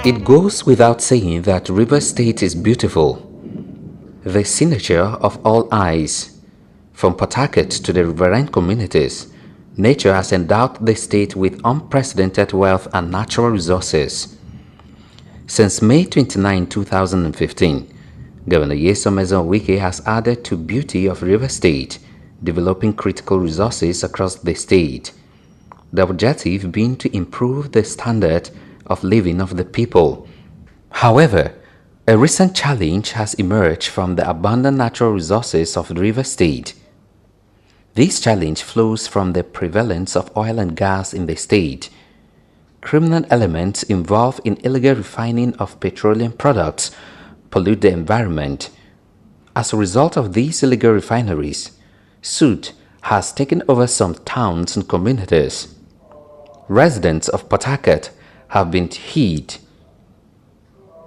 It goes without saying that Rivers State is beautiful, the signature of all eyes. From Port Harcourt to the riverine communities, nature has endowed the state with unprecedented wealth and natural resources. Since May 29, 2015, Governor Nyesom Wike has added to beauty of River State, developing critical resources across the state. The objective being to improve the standard of living of the people. However, a recent challenge has emerged from the abundant natural resources of the River State. This challenge flows from the prevalence of oil and gas in the state. Criminal elements involved in illegal refining of petroleum products pollute the environment. As a result of these illegal refineries, Soot has taken over some towns and communities. Residents of Port Harcourt have been hit.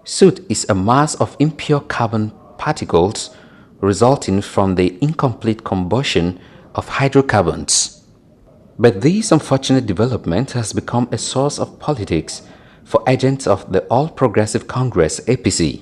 Soot is a mass of impure carbon particles resulting from the incomplete combustion of hydrocarbons. But this unfortunate development has become a source of politics for agents of the All Progressive Congress APC.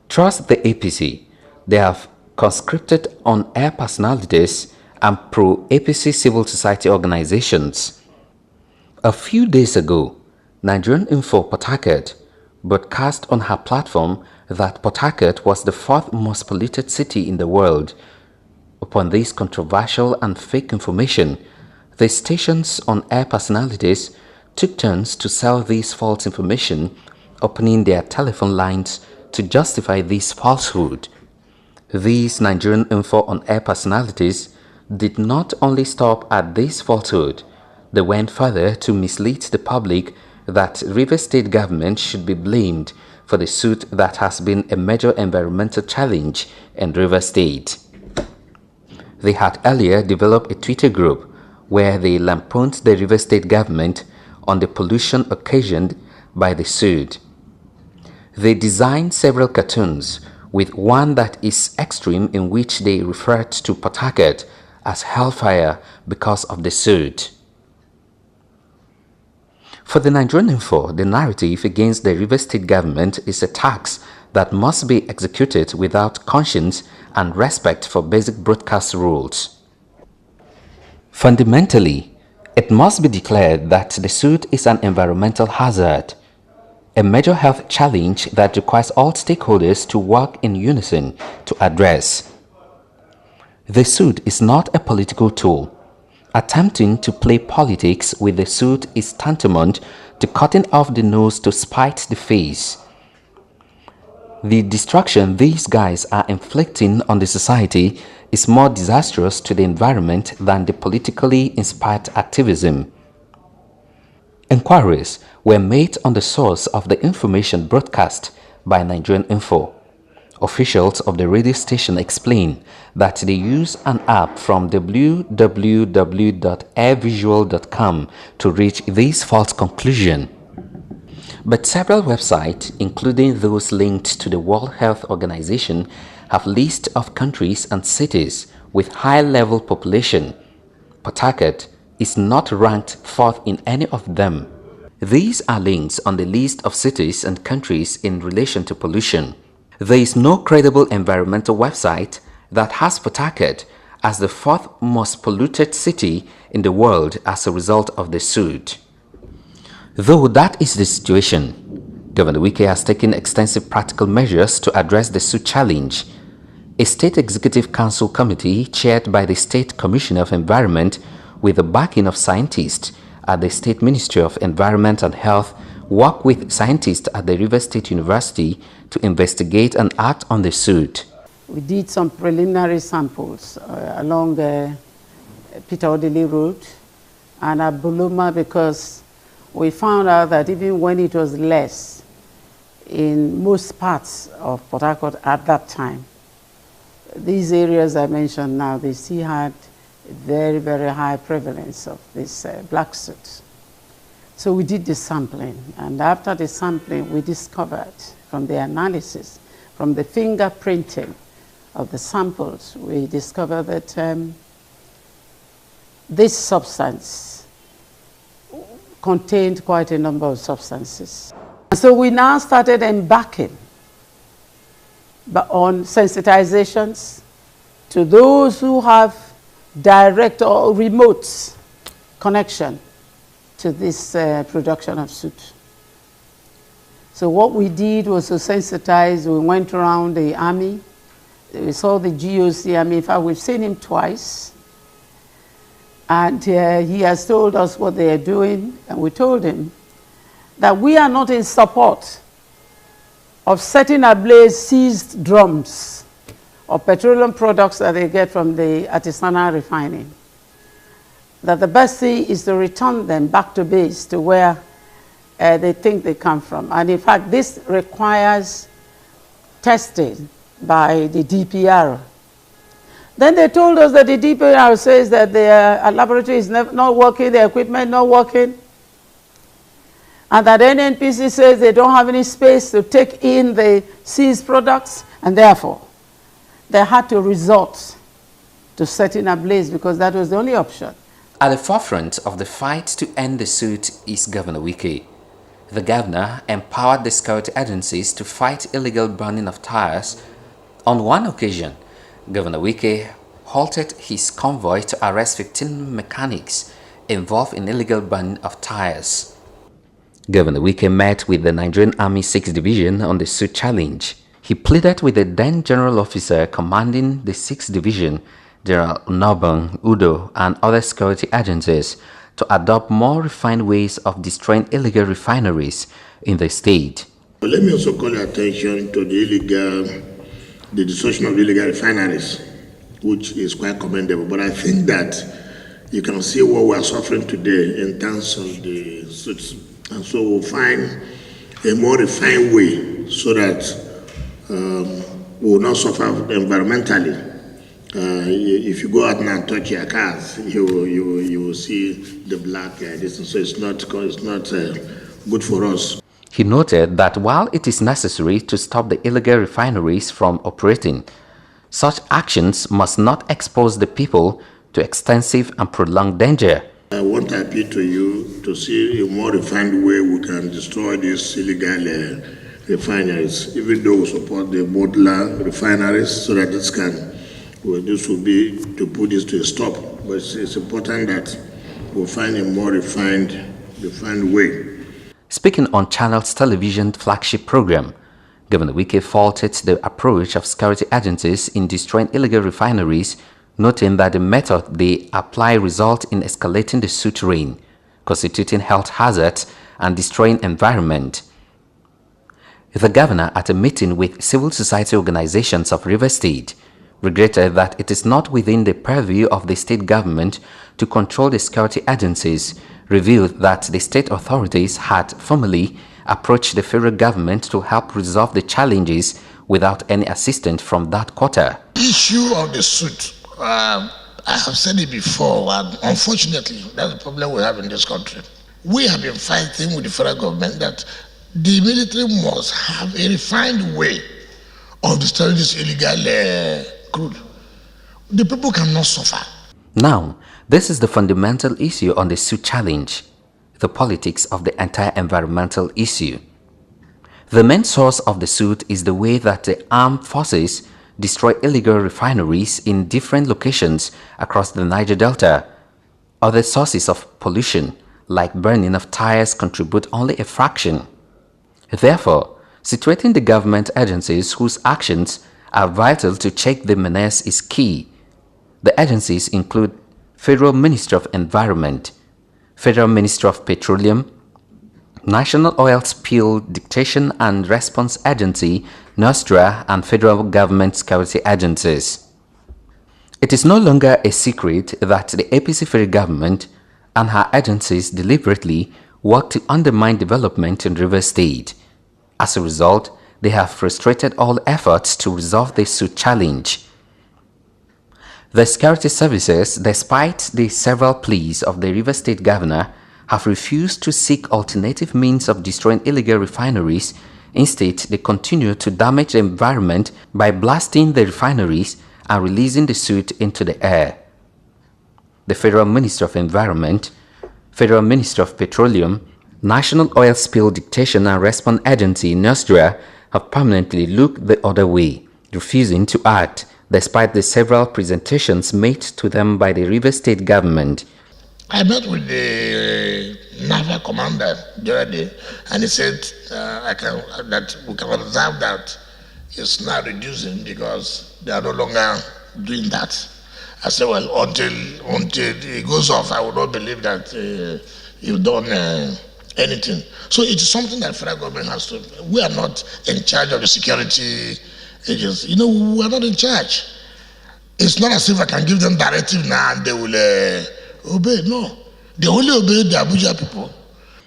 Trust the APC, they have conscripted on-air personalities and pro-APC civil society organizations. A few days ago, Nigerian Info Port Harcourt broadcast on her platform that Port Harcourt was the fourth most polluted city in the world. Upon this controversial and fake information, the station's on-air personalities took turns to sell this false information, opening their telephone lines to justify this falsehood. These Nigerian Info on-air personalities did not only stop at this falsehood, they went further to mislead the public that Rivers State government should be blamed for the soot that has been a major environmental challenge in Rivers State. They had earlier developed a Twitter group where they lampooned the Rivers State government on the pollution occasioned by the soot. They designed several cartoons, with one that is extreme in which they referred to Port Harcourt as hellfire because of the soot. For the Nigerian Info, the narrative against the Rivers State government is a tax that must be executed without conscience and respect for basic broadcast rules. Fundamentally, it must be declared that the soot is an environmental hazard, a major health challenge that requires all stakeholders to work in unison to address. The soot is not a political tool. Attempting to play politics with the soot is tantamount to cutting off the nose to spite the face. The destruction these guys are inflicting on the society is more disastrous to the environment than the politically inspired activism. Inquiries were made on the source of the information broadcast by Nigerian Info. Officials of the radio station explain that they use an app from www.airvisual.com to reach this false conclusion. But several websites, including those linked to the World Health Organization, have lists of countries and cities with high-level population. Port Harcourt is not ranked fourth in any of them. These are links on the list of cities and countries in relation to pollution. There is no credible environmental website that has Port Harcourt as the fourth most polluted city in the world as a result of the soot. Though that is the situation, Governor Wike has taken extensive practical measures to address the soot challenge. A State Executive Council committee chaired by the State Commissioner of Environment with the backing of scientists at the State Ministry of Environment and Health work with scientists at the Rivers State University to investigate and act on the soot. We did some preliminary samples along the Peter Odili Road and at Buluma, because we found out that even when it was less in most parts of Port Harcourt at that time, these areas I mentioned now, they still had a very, very high prevalence of this black soot. So we did the sampling, and after the sampling, we discovered from the analysis, from the fingerprinting of the samples, we discovered that this substance contained quite a number of substances. So we now started embarking on sensitizations to those who have direct or remote connection to this production of soot. So what we did was to sensitize. We went around the army. We saw the GOC. I mean, in fact, we've seen him twice. And he has told us what they are doing. And we told him that we are not in support of setting ablaze seized drums or petroleum products that they get from the artisanal refining. That the best thing is to return them back to base, to where they think they come from. And in fact, this requires testing by the DPR. Then they told us that the DPR says that their laboratory is not working, the equipment not working, and that NNPC says they don't have any space to take in the seized products, and therefore they had to resort to setting ablaze because that was the only option. At the forefront of the fight to end the soot is Governor Wike. The governor empowered the security agencies to fight illegal burning of tires. On one occasion, Governor Wike halted his convoy to arrest 15 mechanics involved in illegal burning of tires. Governor Wike met with the Nigerian Army 6th Division on the Soot challenge. He pleaded with the then General Officer commanding the 6th Division, General Nobang, Udo, and other security agencies to adopt more refined ways of destroying illegal refineries in the state. Let me also call your attention to the destruction of illegal refineries, which is quite commendable. But I think that you can see what we are suffering today in terms of the suits. And so we'll find a more refined way so that we will not suffer environmentally. If you go out now and touch your cars, you will see the black distance. So it's not good for us. He noted that while it is necessary to stop the illegal refineries from operating, such actions must not expose the people to extensive and prolonged danger. I want to appeal to you to see a more refined way we can destroy these illegal refineries, even though we support the modular refineries, so that this will be to put this to a stop. But it's important that we find a more refined way. Speaking on Channels Television flagship program, Governor Wike faulted the approach of security agencies in destroying illegal refineries, noting that the method they apply results in escalating the soot rain, constituting health hazards and destroying environment. The governor, at a meeting with civil society organizations of Rivers State, regretted that it is not within the purview of the state government to control the security agencies, revealed that the state authorities had formally approached the federal government to help resolve the challenges without any assistance from that quarter. Issue of the suit, I have said it before, and unfortunately, that's the problem we have in this country. We have been fighting with the federal government that the military must have a refined way of destroying this illegal crude. The people cannot suffer. Now, this is the fundamental issue on the Soot challenge, the politics of the entire environmental issue. The main source of the Soot is the way that the armed forces destroy illegal refineries in different locations across the Niger Delta. Other sources of pollution, like burning of tires, contribute only a fraction. Therefore, situating the government agencies whose actions are vital to check the menace is key. The agencies include Federal Ministry of Environment, Federal Ministry of Petroleum, National Oil Spill Detection and Response Agency, NOSTRA, and federal government security agencies. It is no longer a secret that the APC federal government and her agencies deliberately work to undermine development in Rivers State. As a result, they have frustrated all efforts to resolve the Soot challenge. The security services, despite the several pleas of the Rivers State governor, have refused to seek alternative means of destroying illegal refineries. Instead, they continue to damage the environment by blasting the refineries and releasing the soot into the air. The Federal Ministry of Environment, Federal Ministry of Petroleum, National Oil Spill Detection and Response Agency (NOSDRA) have permanently looked the other way, refusing to act despite the several presentations made to them by the Rivers State government. I met with the naval commander the other day, and he said that we can observe that it's now reducing because they are no longer doing that. I said, well, until it goes off, I will not believe that you've done anything. So it is something that federal government has to. We are not in charge of the security agency. We are not in charge. It's not as if I can give them directive now and they will obey. No, they only obey the Abuja people.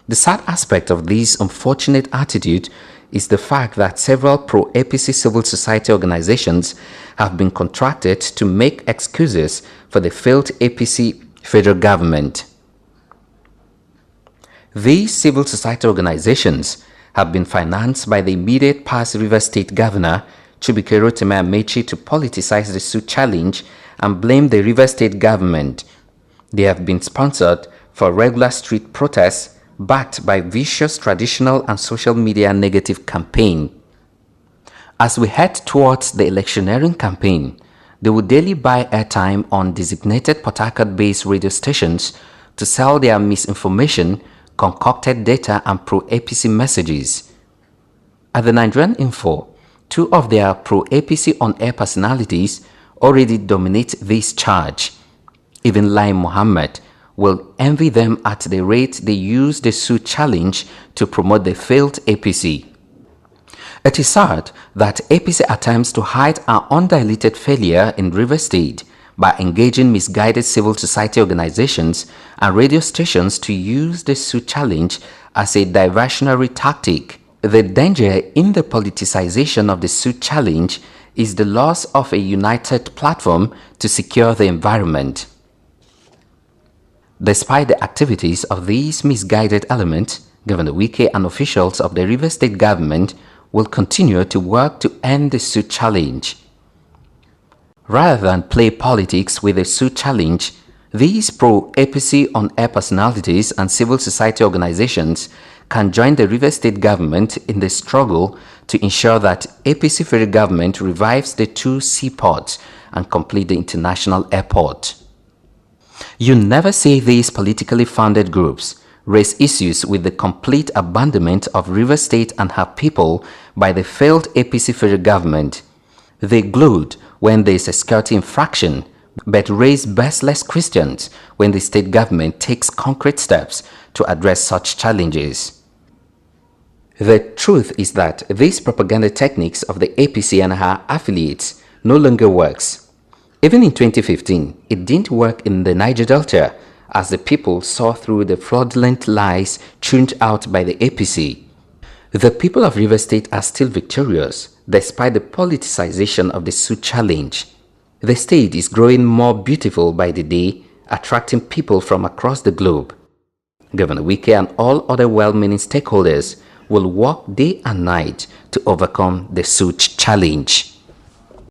The sad aspect of this unfortunate attitude is the fact that several pro-APC civil society organizations have been contracted to make excuses for the failed APC federal government. These civil society organizations have been financed by the immediate past Rivers State Governor Chibuike Rotimi Amechi to politicize the Soot challenge and blame the Rivers State government. They have been sponsored for regular street protests backed by vicious traditional and social media negative campaign. As we head towards the electioneering campaign, they will daily buy airtime on designated Port Harcourt-based radio stations to sell their misinformation, concocted data and pro-APC messages. At the Nigerian Info, two of their pro-APC on-air personalities already dominate this charge. Even Lai Mohammed will envy them at the rate they use the Soot challenge to promote the failed APC. It is sad that APC attempts to hide our undiluted failure in Rivers State by engaging misguided civil society organizations and radio stations to use the Soot challenge as a diversionary tactic. The danger in the politicization of the Soot challenge is the loss of a united platform to secure the environment. Despite the activities of these misguided elements, Governor Wike and officials of the Rivers State government will continue to work to end the Soot challenge. Rather than play politics with the Soot challenge, these pro-APC on-air personalities and civil society organizations can join the Rivers State government in the struggle to ensure that APC federal government revives the two seaports and complete the international airport. You never see these politically founded groups raise issues with the complete abandonment of Rivers State and her people by the failed APC federal government. They gloat when there is a security infraction, but raise baseless questions when the state government takes concrete steps to address such challenges. The truth is that these propaganda techniques of the APC and her affiliates no longer works. Even in 2015, it didn't work in the Niger Delta as the people saw through the fraudulent lies tuned out by the APC. The people of Rivers State are still victorious despite the politicization of the Soot challenge. The state is growing more beautiful by the day, attracting people from across the globe. Governor Wike and all other well-meaning stakeholders will work day and night to overcome the Soot challenge.